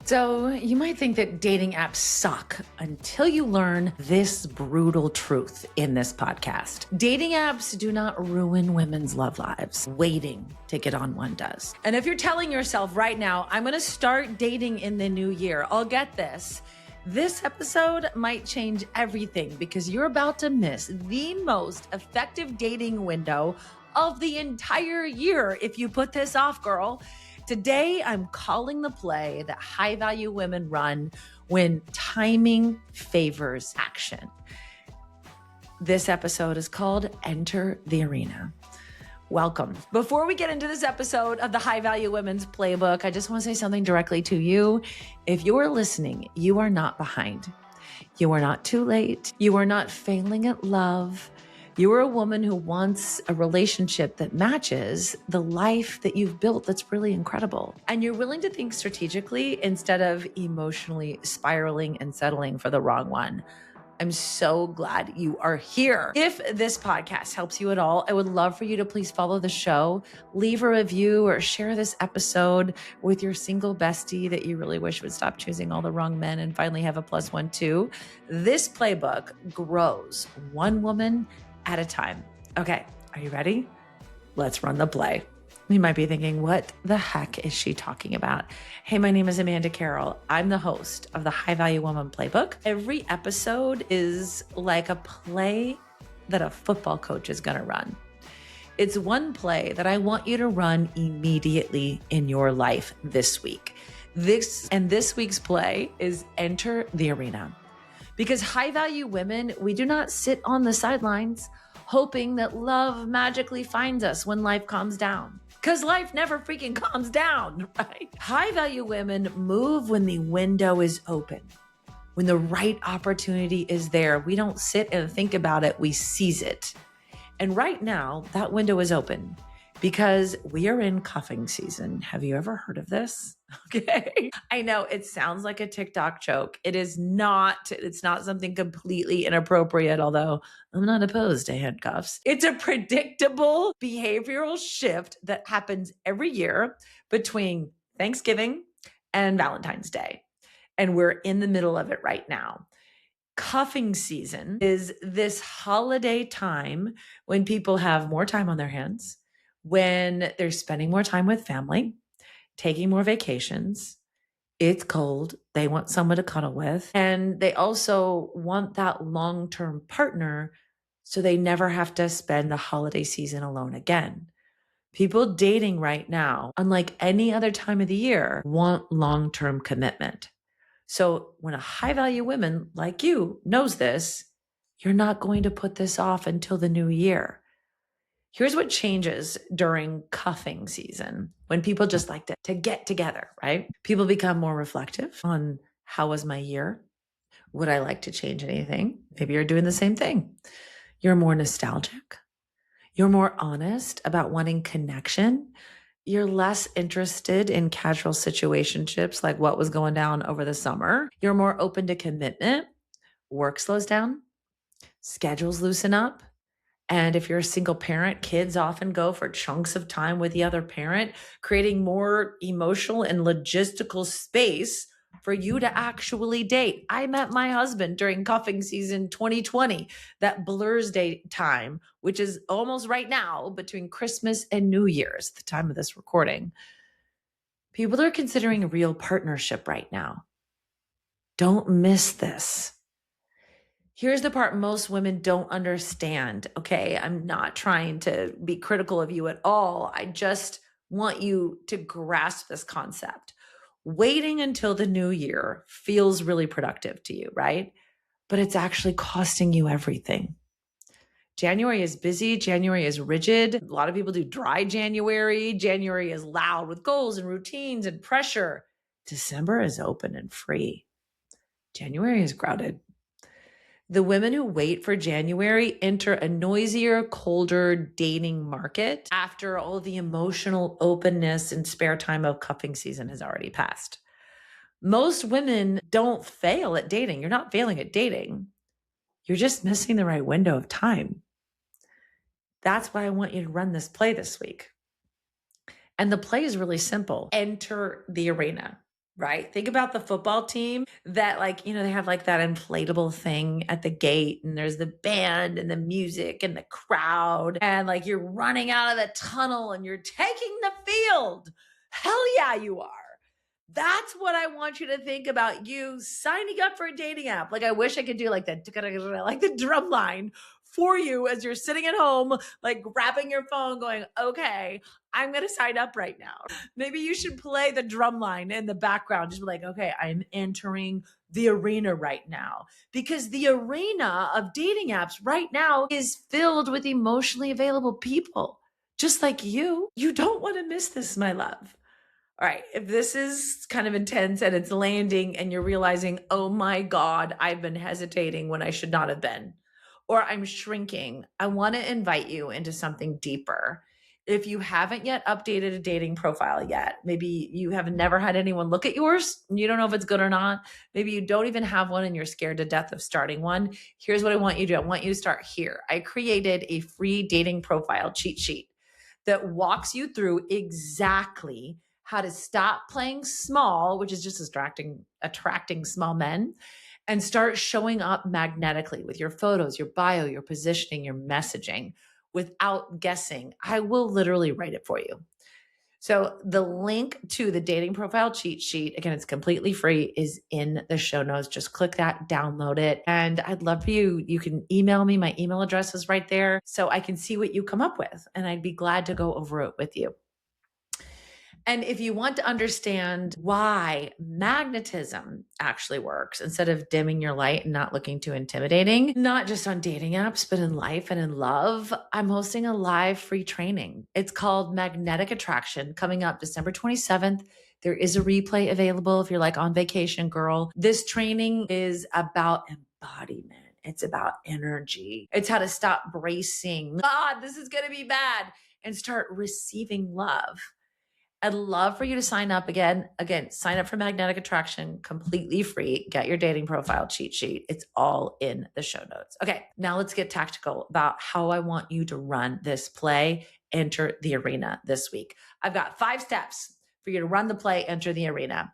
So you might think that dating apps suck until you learn this brutal truth in this podcast. Dating apps do not ruin women's love lives. Waiting to get on one does. And if you're telling yourself right now, I'm going to start dating in the new year, I'll get this. This episode might change everything because you're about to miss the most effective dating window of the entire year if you put this off, girl. Today, I'm calling the play that high-value women run when timing favors action. This episode is called Enter the Arena. Welcome. Before we get into this episode of the High Value Women's Playbook, I just want to say something directly to you. If you're listening, you are not behind. You are not too late. You are not failing at love. You are a woman who wants a relationship that matches the life that you've built that's really incredible. And you're willing to think strategically instead of emotionally spiraling and settling for the wrong one. I'm so glad you are here. If this podcast helps you at all, I would love for you to please follow the show, leave a review, or share this episode with your single bestie that you really wish would stop choosing all the wrong men and finally have a plus one too. This playbook grows one woman at a time. Okay, are you ready? Let's run the play. You might be thinking, what the heck is she talking about? Hey, my name is Amanda Carroll. I'm the host of the High Value Woman Playbook. Every episode is like a play that a football coach is going to run. It's one play that I want you to run immediately in your life this week. This week's play is Enter the Arena. Because high value women, we do not sit on the sidelines hoping that love magically finds us when life calms down. Because life never freaking calms down, right? High value women move when the window is open. When the right opportunity is there, we don't sit and think about it, we seize it. And right now, that window is open because we are in cuffing season. Have you ever heard of this? Okay. I know it sounds like a TikTok joke. It's not something completely inappropriate, although I'm not opposed to handcuffs. It's a predictable behavioral shift that happens every year between Thanksgiving and Valentine's Day. And we're in the middle of it right now. Cuffing season is this holiday time when people have more time on their hands, when they're spending more time with family, taking more vacations. It's cold. They want someone to cuddle with. And they also want that long-term partner so they never have to spend the holiday season alone again. People dating right now, unlike any other time of the year, want long-term commitment. So when a high-value woman like you knows this, you're not going to put this off until the new year. Here's what changes during cuffing season when people just like to get together, right? People become more reflective on how was my year? Would I like to change anything? Maybe you're doing the same thing. You're more nostalgic. You're more honest about wanting connection. You're less interested in casual situationships like what was going down over the summer. You're more open to commitment. Work slows down. Schedules loosen up. And if you're a single parent, kids often go for chunks of time with the other parent, creating more emotional and logistical space for you to actually date. I met my husband during cuffing season 2020, that blurs date time, which is almost right now between Christmas and New Year's, the time of this recording. People are considering a real partnership right now. Don't miss this. Here's the part most women don't understand, okay? I'm not trying to be critical of you at all. I just want you to grasp this concept. Waiting until the new year feels really productive to you, right? But it's actually costing you everything. January is busy. January is rigid. A lot of people do dry January. January is loud with goals and routines and pressure. December is open and free. January is crowded. The women who wait for January enter a noisier, colder dating market after all the emotional openness and spare time of cuffing season has already passed. Most women don't fail at dating. You're not failing at dating. You're just missing the right window of time. That's why I want you to run this play this week. And the play is really simple. Enter the arena. right? Think about the football team that like, they have like that inflatable thing at the gate and there's the band and the music and the crowd and like you're running out of the tunnel and you're taking the field. Hell yeah, you are. That's what I want you to think about you signing up for a dating app. Like I wish I could do like the drum line for you as you're sitting at home, like grabbing your phone going, okay, I'm going to sign up right now. Maybe you should play the drum line in the background. Just be like, okay, I'm entering the arena right now. Because the arena of dating apps right now is filled with emotionally available people, just like you. You don't want to miss this, my love. All right, if this is kind of intense and it's landing and you're realizing, oh my God, I've been hesitating when I should not have been, or I'm shrinking, I want to invite you into something deeper. If you haven't yet updated a dating profile yet, maybe you have never had anyone look at yours, and you don't know if it's good or not. Maybe you don't even have one and you're scared to death of starting one. Here's what I want you to do. I want you to start here. I created a free dating profile cheat sheet that walks you through exactly how to stop playing small, which is just attracting small men, and start showing up magnetically with your photos, your bio, your positioning, your messaging without guessing. I will literally write it for you. So the link to the dating profile cheat sheet, again, it's completely free, is in the show notes. Just click that, download it. And I'd love for you. You can email me. My email address is right there so I can see what you come up with. And I'd be glad to go over it with you. And if you want to understand why magnetism actually works instead of dimming your light and not looking too intimidating, not just on dating apps, but in life and in love, I'm hosting a live free training. It's called Magnetic Attraction, coming up December 27th. There is a replay available if you're like on vacation, girl. This training is about embodiment. It's about energy. It's how to stop bracing. God, this is going to be bad, and start receiving love. I'd love for you to sign up again. Again, sign up for Magnetic Attraction, completely free. Get your dating profile cheat sheet. It's all in the show notes. Okay, now let's get tactical about how I want you to run this play, enter the arena this week. I've got 5 steps for you to run the play, enter the arena,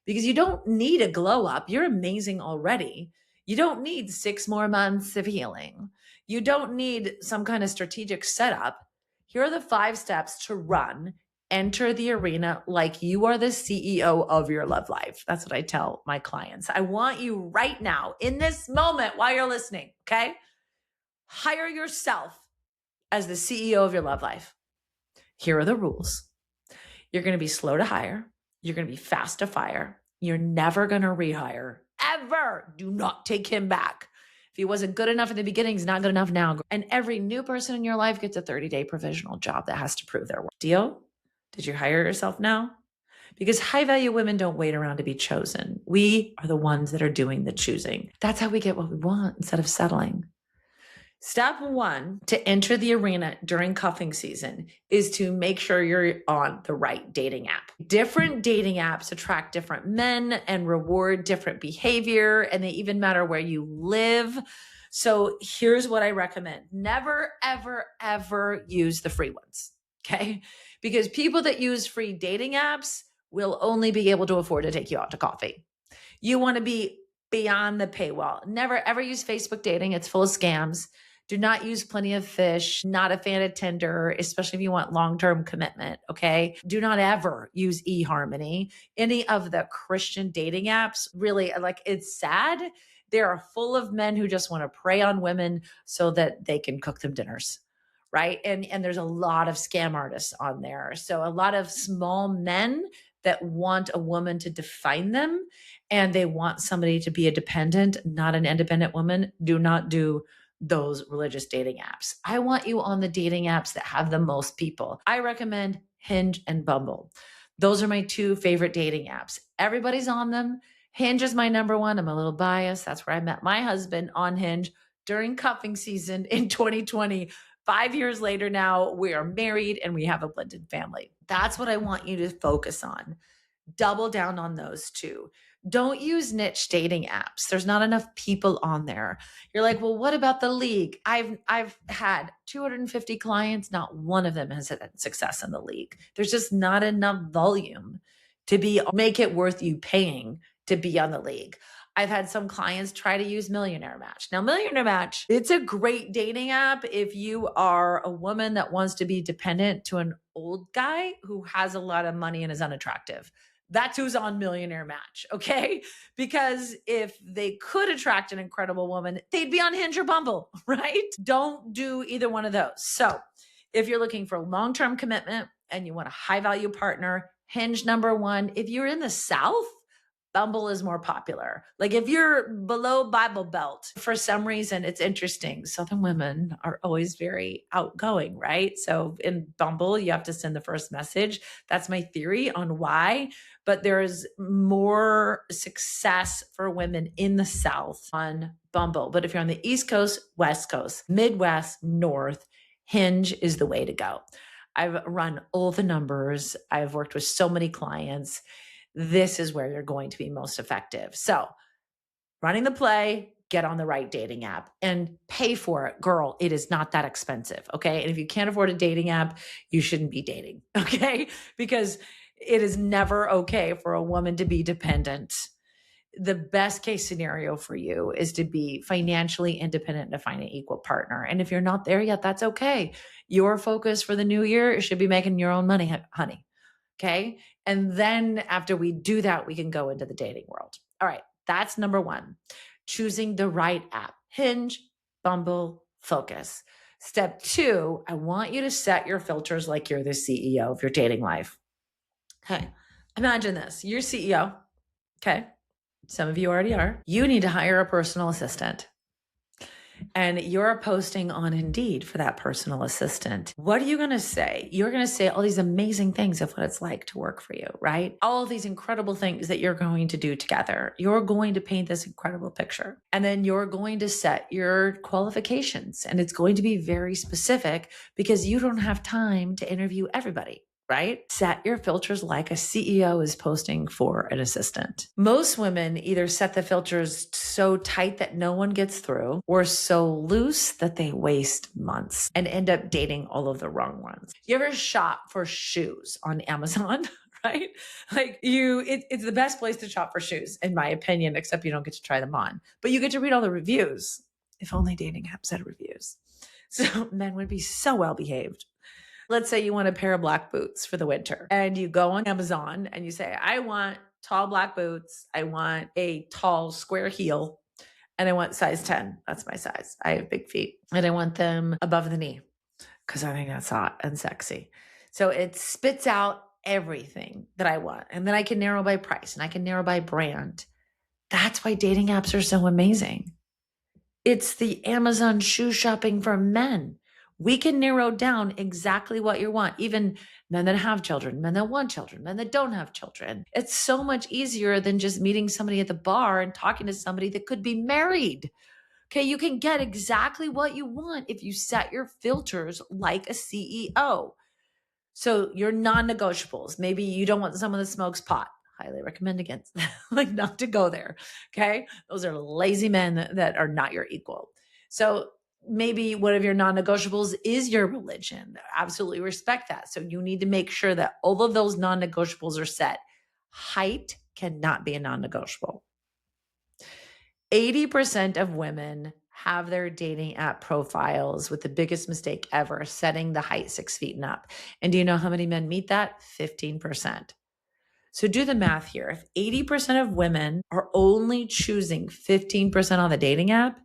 because you don't need a glow up. You're amazing already. You don't need 6 more months of healing. You don't need some kind of strategic setup. Here are the 5 steps to run, enter the arena like you are the CEO of your love life. That's what I tell my clients. I want you right now in this moment while you're listening, okay? Hire yourself as the CEO of your love life. Here are the rules. You're going to be slow to hire. You're going to be fast to fire. You're never going to rehire, ever. Do not take him back. If he wasn't good enough in the beginning, he's not good enough now. And every new person in your life gets a 30-day provisional job that has to prove their worth. Deal? Did you hire yourself now? Because high-value women don't wait around to be chosen. We are the ones that are doing the choosing. That's how we get what we want instead of settling. Step 1 to enter the arena during cuffing season is to make sure you're on the right dating app. Different dating apps attract different men and reward different behavior, and they even matter where you live. So here's what I recommend. Never, ever, ever use the free ones, okay? Because people that use free dating apps will only be able to afford to take you out to coffee. You want to be beyond the paywall. Never, ever use Facebook dating. It's full of scams. Do not use Plenty of Fish. Not a fan of Tinder, especially if you want long-term commitment, okay? Do not ever use eHarmony. Any of the Christian dating apps, really, like, it's sad. They are full of men who just want to prey on women so that they can cook them dinners, right? And there's a lot of scam artists on there. So a lot of small men that want a woman to define them, and they want somebody to be a dependent, not an independent woman. Do not do those religious dating apps. I want you on the dating apps that have the most people. I recommend Hinge and Bumble. Those are my 2 favorite dating apps. Everybody's on them. Hinge is my number 1. I'm a little biased. That's where I met my husband, on Hinge during cuffing season in 2020. 5 years later now, we are married and we have a blended family. That's what I want you to focus on. Double down on those 2. Don't use niche dating apps. There's not enough people on there. You're like, well, what about the league? I've had 250 clients. Not one of them has had success in the league. There's just not enough volume make it worth you paying to be on the league. I've had some clients try to use Millionaire Match. Now, Millionaire Match, it's a great dating app if you are a woman that wants to be dependent to an old guy who has a lot of money and is unattractive. That's who's on Millionaire Match, okay? Because if they could attract an incredible woman, they'd be on Hinge or Bumble, right? Don't do either one of those. So if you're looking for long-term commitment and you want a high-value partner, Hinge number one. If you're in the South, Bumble is more popular. Like if you're below Bible Belt, for some reason, it's interesting. Southern women are always very outgoing, right? So in Bumble, you have to send the first message. That's my theory on why. But there's more success for women in the South on Bumble. But if you're on the East Coast, West Coast, Midwest, North, Hinge is the way to go. I've run all the numbers. I've worked with so many clients. This is where you're going to be most effective. So running the play, get on the right dating app and pay for it. Girl, it is not that expensive. Okay. And if you can't afford a dating app, you shouldn't be dating. Okay. Because it is never okay for a woman to be dependent. The best case scenario for you is to be financially independent and to find an equal partner. And if you're not there yet, that's okay. Your focus for the new year should be making your own money, honey. Okay. And then after we do that, we can go into the dating world. All right. That's number one, choosing the right app. Hinge, Bumble, Focus. Step two, I want you to set your filters like you're the CEO of your dating life. Okay. Imagine this. You're CEO. Okay. Some of you already are. You need to hire a personal assistant. And you're posting on Indeed for that personal assistant. What are you going to say? You're going to say all these amazing things of what it's like to work for you, right? All these incredible things that you're going to do together. You're going to paint this incredible picture. And then you're going to set your qualifications. And it's going to be very specific because you don't have time to interview everybody. Right? Set your filters like a CEO is posting for an assistant. Most women either set the filters so tight that no one gets through or so loose that they waste months and end up dating all of the wrong ones. You ever shop for shoes on Amazon? Right? Like it's the best place to shop for shoes, in my opinion, except you don't get to try them on, but you get to read all the reviews. If only dating apps had reviews. So men would be so well behaved. Let's say you want a pair of black boots for the winter and you go on Amazon and you say, I want tall black boots. I want a tall square heel and I want size 10. That's my size. I have big feet and I want them above the knee because I think that's hot and sexy. So it spits out everything that I want. And then I can narrow by price and I can narrow by brand. That's why dating apps are so amazing. It's the Amazon shoe shopping for men. We can narrow down exactly what you want, even men that have children, men that want children, men that don't have children. It's so much easier than just meeting somebody at the bar and talking to somebody that could be married. Okay, you can get exactly what you want if you set your filters like a CEO. So your non-negotiables, maybe you don't want someone that smokes pot. Highly recommend against like not to go there. Okay, those are lazy men that are not your equal. So maybe one of your non-negotiables is your religion. Absolutely respect that. So you need to make sure that all of those non-negotiables are set. Height cannot be a non-negotiable. 80% of women have their dating app profiles with the biggest mistake ever, setting the height 6 feet and up. And do you know how many men meet that? 15%. So do the math here. If 80% of women are only choosing 15% on the dating app,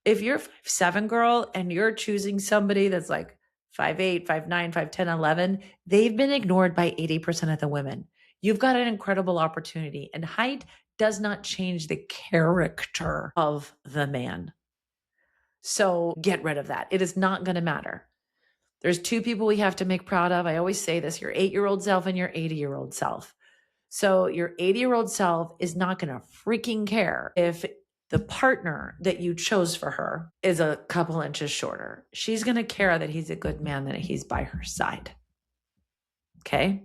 if you're 5'7" girl and you're choosing somebody that's like 5'8", 5'9", 5'10", 11, they've been ignored by 80% of the women. You've got an incredible opportunity, and height does not change the character of the man. So get rid of that. It is not going to matter. There's two people we have to make proud of. I always say this, your 8-year-old self and your 80-year-old self. So your 80-year-old self is not going to freaking care if the partner that you chose for her is a couple inches shorter. She's going to care that he's a good man, that he's by her side. Okay.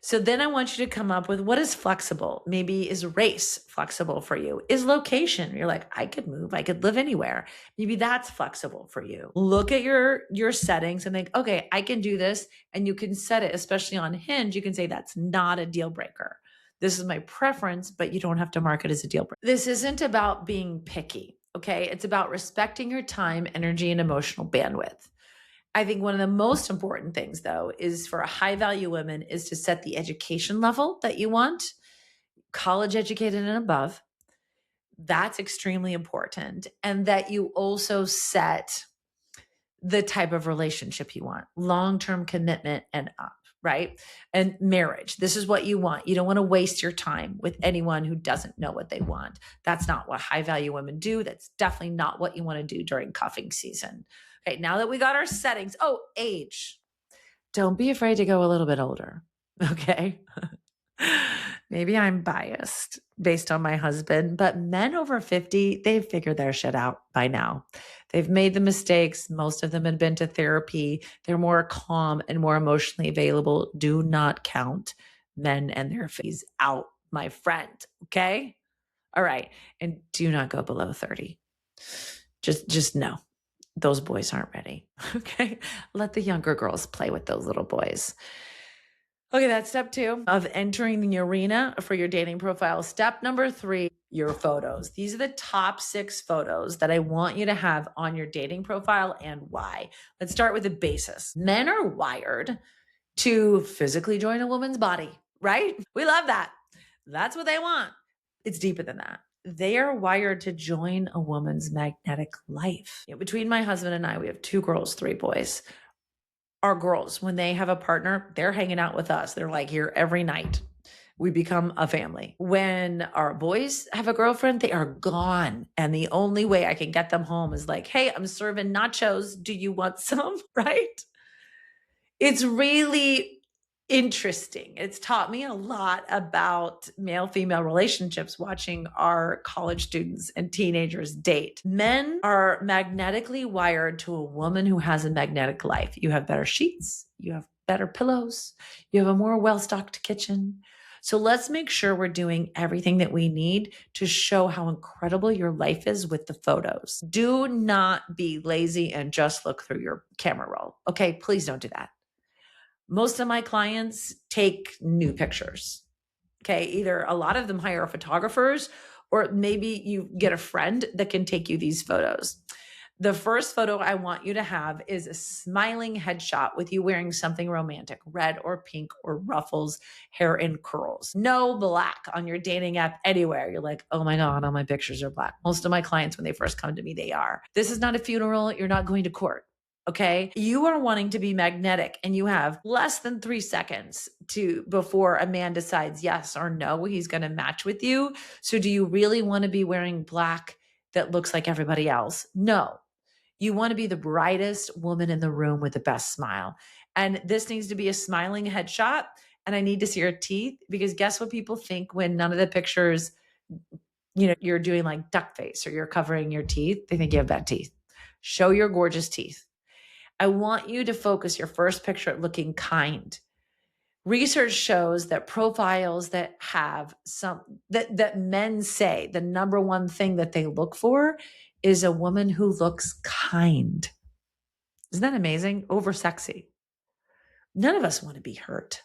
So then I want you to come up with what is flexible. Maybe is race flexible for you? Is location? You're like, I could move, I could live anywhere. Maybe that's flexible for you. Look at your settings and think, okay, I can do this. And you can set it, especially on Hinge, you can say that's not a deal breaker. This is my preference, but you don't have to mark it as a deal breaker. This isn't about being picky, okay? It's about respecting your time, energy, and emotional bandwidth. I think one of the most important things, though, is for a high value woman is to set the education level that you want, college educated and above. That's extremely important. And that you also set the type of relationship you want, long-term commitment and up, right? And marriage. This is what you want. You don't want to waste your time with anyone who doesn't know what they want. That's not what high value women do. That's definitely not what you want to do during cuffing season. Okay, now that we got our settings, age. Don't be afraid to go a little bit older, okay? Maybe I'm biased based on my husband, but men over 50, they've figured their shit out by now. They've made the mistakes. Most of them have been to therapy. They're more calm and more emotionally available. Do not count men and their fees out, my friend, okay? All right, and do not go below 30. Just no. Those boys aren't ready. Okay. Let the younger girls play with those little boys. Okay. That's step 2 of entering the arena for your dating profile. Step number 3, your photos. These are the top 6 photos that I want you to have on your dating profile and why. Let's start with the basis. Men are wired to physically join a woman's body, right? We love that. That's what they want. It's deeper than that. They are wired to join a woman's magnetic life. Between my husband and I, we have 2 girls, 3 boys. Our girls, when they have a partner, they're hanging out with us. They're like here every night. We become a family. When our boys have a girlfriend, they are gone. And the only way I can get them home is like, hey, I'm serving nachos. Do you want some? Right? It's really interesting. It's taught me a lot about male-female relationships watching our college students and teenagers date. Men are magnetically wired to a woman who has a magnetic life. You have better sheets, you have better pillows, you have a more well-stocked kitchen. So let's make sure we're doing everything that we need to show how incredible your life is with the photos. Do not be lazy and just look through your camera roll. Okay, please don't do that. Most of my clients take new pictures. Okay. Either a lot of them hire photographers, or maybe you get a friend that can take you these photos. The first photo I want you to have is a smiling headshot with you wearing something romantic, red or pink or ruffles, hair in curls. No black on your dating app anywhere. You're like, oh my God, all my pictures are black. Most of my clients, when they first come to me, they are. This is not a funeral. You're not going to court. Okay. You are wanting to be magnetic and you have less than 3 seconds before a man decides yes or no, he's going to match with you. So do you really want to be wearing black that looks like everybody else? No. You want to be the brightest woman in the room with the best smile. And this needs to be a smiling headshot. And I need to see your teeth, because guess what people think when none of the pictures, you're doing like duck face or you're covering your teeth? They think you have bad teeth. Show your gorgeous teeth. I want you to focus your first picture at looking kind. Research shows that profiles that have that men say the number one thing that they look for is a woman who looks kind. Isn't that amazing? Over sexy. None of us want to be hurt.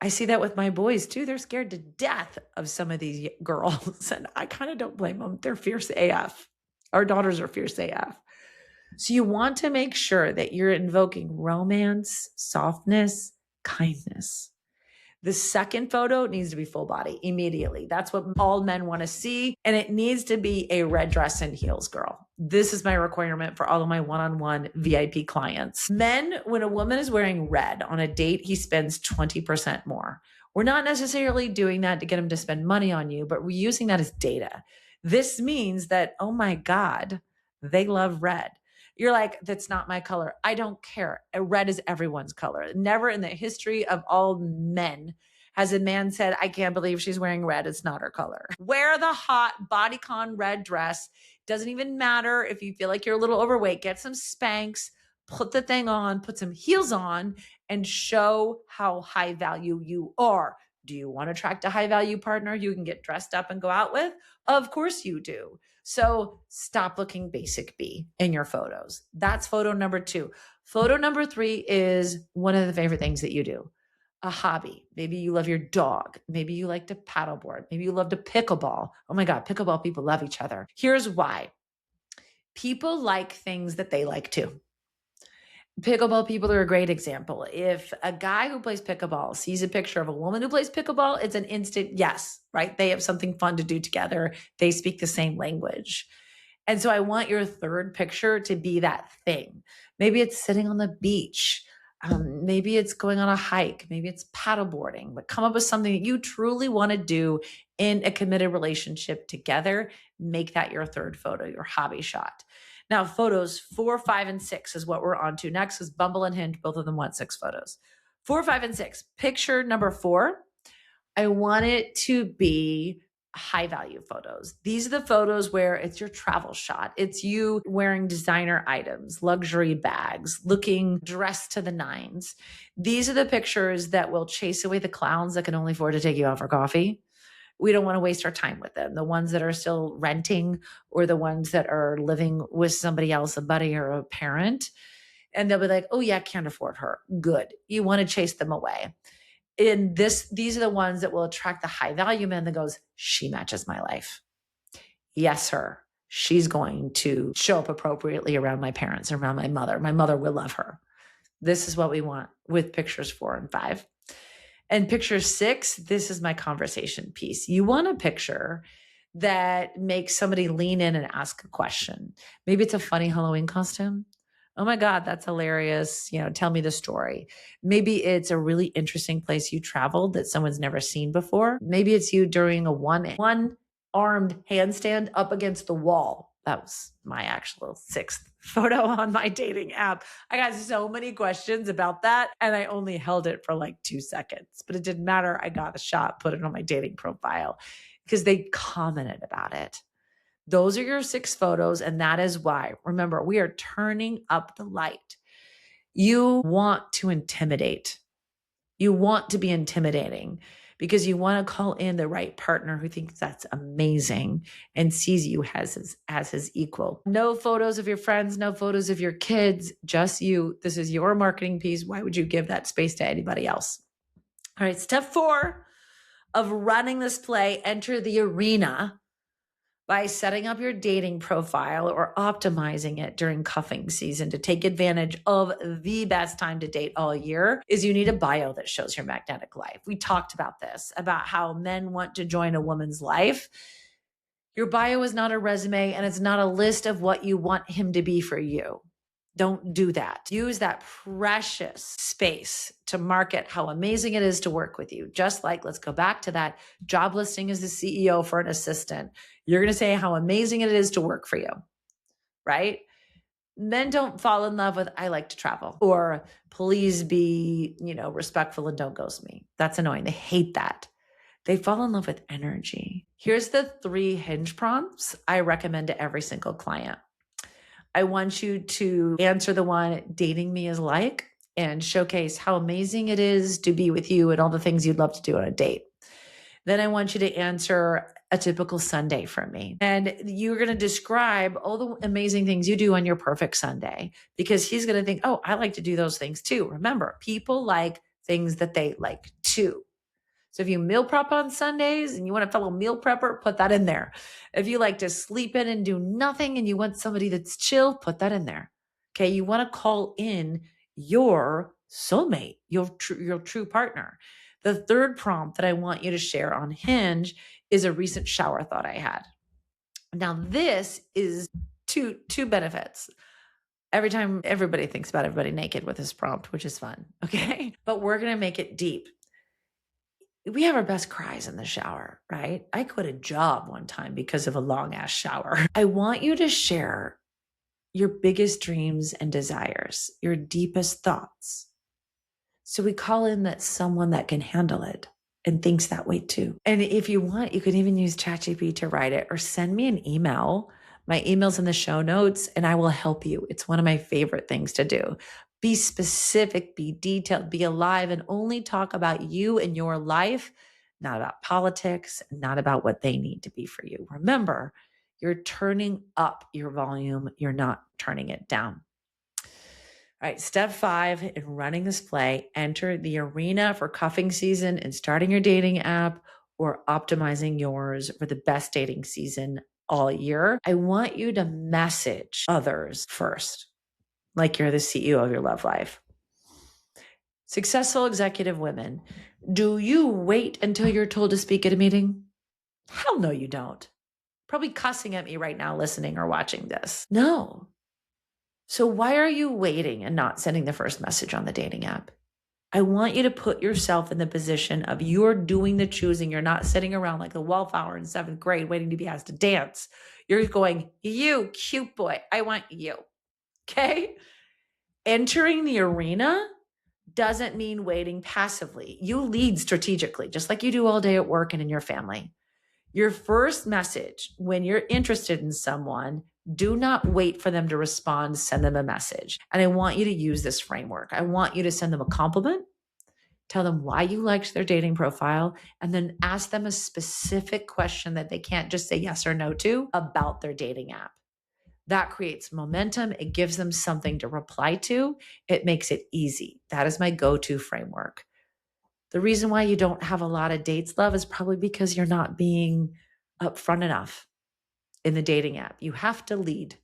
I see that with my boys too. They're scared to death of some of these girls, and I kind of don't blame them. They're fierce AF. Our daughters are fierce AF. So you want to make sure that you're invoking romance, softness, kindness. The second photo needs to be full body immediately. That's what all men want to see. And it needs to be a red dress and heels, girl. This is my requirement for all of my one-on-one VIP clients. Men, when a woman is wearing red on a date, he spends 20% more. We're not necessarily doing that to get him to spend money on you, but we're using that as data. This means that, oh my God, they love red. You're like, that's not my color. I don't care. Red is everyone's color. Never in the history of all men has a man said, I can't believe she's wearing red. It's not her color. Wear the hot bodycon red dress. Doesn't even matter if you feel like you're a little overweight. Get some Spanx. put the thing on, put some heels on, and show how high value you are. Do you want to attract a high value partner you can get dressed up and go out with? Of course you do. So stop looking basic B in your photos. That's photo number 2. Photo number 3 is one of the favorite things that you do. A hobby. Maybe you love your dog. Maybe you like to paddleboard. Maybe you love to pickleball. Oh my God, pickleball people love each other. Here's why. People like things that they like too. Pickleball people are a great example. If a guy who plays pickleball sees a picture of a woman who plays pickleball, it's an instant yes, right? They have something fun to do together. They speak the same language. And so I want your third picture to be that thing. Maybe it's sitting on the beach. Maybe it's going on a hike. Maybe it's paddleboarding, but come up with something that you truly want to do in a committed relationship together. Make that your third photo, your hobby shot. Now, photos 4, 5, and 6 is what we're on to next, because Bumble and Hinge, both of them want 6 photos. 4, 5, and 6. Picture number 4, I want it to be high value photos. These are the photos where it's your travel shot. It's you wearing designer items, luxury bags, looking dressed to the nines. These are the pictures that will chase away the clowns that can only afford to take you out for coffee. We don't want to waste our time with them. The ones that are still renting, or the ones that are living with somebody else, a buddy or a parent. And they'll be like, oh yeah, can't afford her. Good. You want to chase them away. These are the ones that will attract the high value man that goes, she matches my life. Yes, her. She's going to show up appropriately around my parents, around my mother. My mother will love her. This is what we want with pictures 4 and 5. And picture 6, this is my conversation piece. You want a picture that makes somebody lean in and ask a question. Maybe it's a funny Halloween costume. Oh my God, that's hilarious. Tell me the story. Maybe it's a really interesting place you traveled that someone's never seen before. Maybe it's you during a one-armed handstand up against the wall. That was my actual 6th photo on my dating app. I got so many questions about that, and I only held it for like 2 seconds, but it didn't matter. I got a shot, put it on my dating profile because they commented about it. Those are your 6 photos, and that is why. Remember, we are turning up the light. You want to intimidate. You want to be intimidating because you want to call in the right partner who thinks that's amazing and sees you as his equal. No photos of your friends, no photos of your kids, just you. This is your marketing piece. Why would you give that space to anybody else? All right, step 4 of running this play, enter the arena by setting up your dating profile or optimizing it during cuffing season to take advantage of the best time to date all year. Is you need a bio that shows your magnetic life. We talked about this, about how men want to join a woman's life. Your bio is not a resume, and it's not a list of what you want him to be for you. Don't do that. Use that precious space to market how amazing it is to work with you. Just like, let's go back to that job listing as the CEO for an assistant. You're going to say how amazing it is to work for you, right? Then don't fall in love with, I like to travel, or please be, respectful and don't ghost me. That's annoying. They hate that. They fall in love with energy. Here's the 3 hinge prompts I recommend to every single client. I want you to answer the one, dating me is like, and showcase how amazing it is to be with you and all the things you'd love to do on a date. Then I want you to answer a typical Sunday for me. And you're going to describe all the amazing things you do on your perfect Sunday, because he's going to think, oh, I like to do those things too. Remember, people like things that they like too. So if you meal prep on Sundays and you want a fellow meal prepper, put that in there. If you like to sleep in and do nothing and you want somebody that's chill, put that in there. Okay. You want to call in your soulmate, your true partner. The third prompt that I want you to share on Hinge is a recent shower thought I had. Now, this is two benefits. Every time everybody thinks about everybody naked with this prompt, which is fun. Okay. But we're going to make it deep. We have our best cries in the shower, right? I quit a job one time because of a long ass shower. I want you to share your biggest dreams and desires, your deepest thoughts. So we call in that someone that can handle it and thinks that way too. And if you want, you can even use ChatGPT to write it, or send me an email. My email's in the show notes and I will help you. It's one of my favorite things to do. Be specific, be detailed, be alive, and only talk about you and your life, not about politics, not about what they need to be for you. Remember, you're turning up your volume. You're not turning it down. All right, step 5 in running this play, enter the arena for cuffing season and starting your dating app or optimizing yours for the best dating season all year. I want you to message others first, like you're the CEO of your love life. Successful executive women, do you wait until you're told to speak at a meeting? Hell no, you don't. Probably cussing at me right now, listening or watching this. No. So why are you waiting and not sending the first message on the dating app? I want you to put yourself in the position of you're doing the choosing. You're not sitting around like the wallflower in 7th grade waiting to be asked to dance. You're going, you cute boy, I want you. Okay? Entering the arena doesn't mean waiting passively. You lead strategically, just like you do all day at work and in your family. Your first message when you're interested in someone, do not wait for them to respond, send them a message. And I want you to use this framework. I want you to send them a compliment, tell them why you liked their dating profile, and then ask them a specific question that they can't just say yes or no to about their dating app. That creates momentum. It gives them something to reply to. It makes it easy. That is my go-to framework. The reason why you don't have a lot of dates, love, is probably because you're not being upfront enough in the dating app. You have to lead.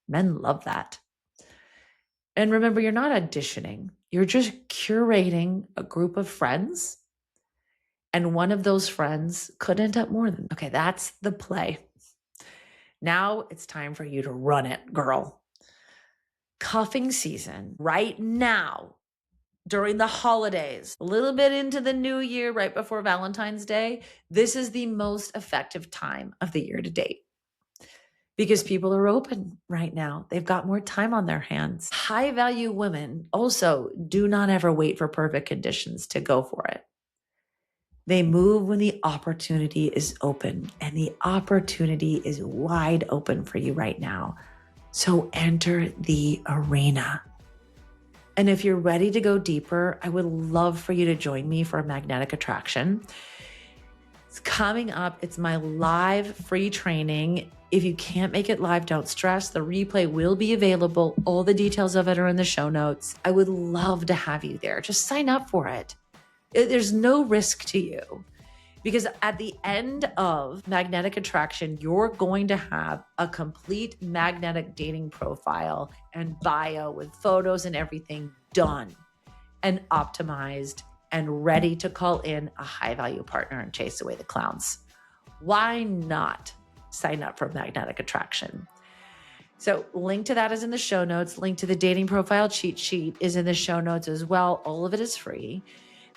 Men love that. And remember, you're not auditioning. You're just curating a group of friends. And one of those friends could end up more than. Okay, that's the play. Now it's time for you to run it, girl. Cuffing season right now, during the holidays, a little bit into the new year, right before Valentine's Day, this is the most effective time of the year to date because people are open right now. They've got more time on their hands. High value women also do not ever wait for perfect conditions to go for it. They move when the opportunity is open, and the opportunity is wide open for you right now. So enter the arena. And if you're ready to go deeper, I would love for you to join me for a magnetic attraction. It's coming up. It's my live free training. If you can't make it live, don't stress. The replay will be available. All the details of it are in the show notes. I would love to have you there. Just sign up for it. There's no risk to you. Because at the end of magnetic attraction, you're going to have a complete magnetic dating profile and bio with photos and everything done and optimized and ready to call in a high value partner and chase away the clowns. Why not sign up for magnetic attraction? So link to that is in the show notes. Link to the dating profile cheat sheet is in the show notes as well. All of it is free.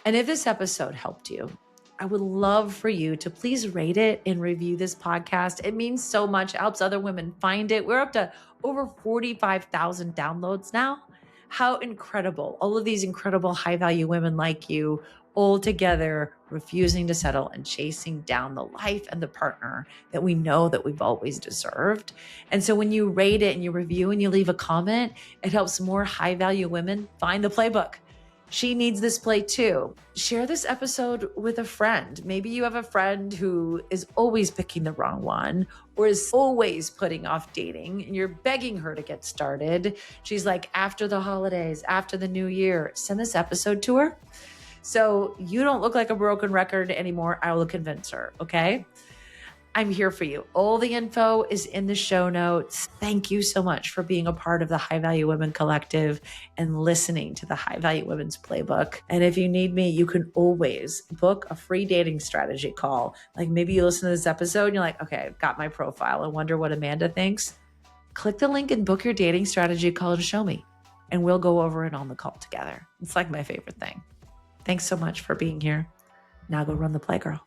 And if this episode helped you, I would love for you to please rate it and review this podcast. It means so much. It helps other women find it. We're up to over 45,000 downloads now. How incredible. All of these incredible high value women like you all together, refusing to settle and chasing down the life and the partner that we know that we've always deserved. And so when you rate it and you review and you leave a comment, it helps more high value women find the playbook. She needs this play too. Share this episode with a friend. Maybe you have a friend who is always picking the wrong one or is always putting off dating and you're begging her to get started. She's like, after the holidays, after the new year, send this episode to her. So you don't look like a broken record anymore. I will convince her, okay? I'm here for you. All the info is in the show notes. Thank you so much for being a part of the High Value Women Collective and listening to the High Value Women's Playbook. And if you need me, you can always book a free dating strategy call. Like maybe you listen to this episode and you're like, okay, I've got my profile. I wonder what Amanda thinks. Click the link and book your dating strategy call and show me. And we'll go over it on the call together. It's like my favorite thing. Thanks so much for being here. Now go run the play, girl.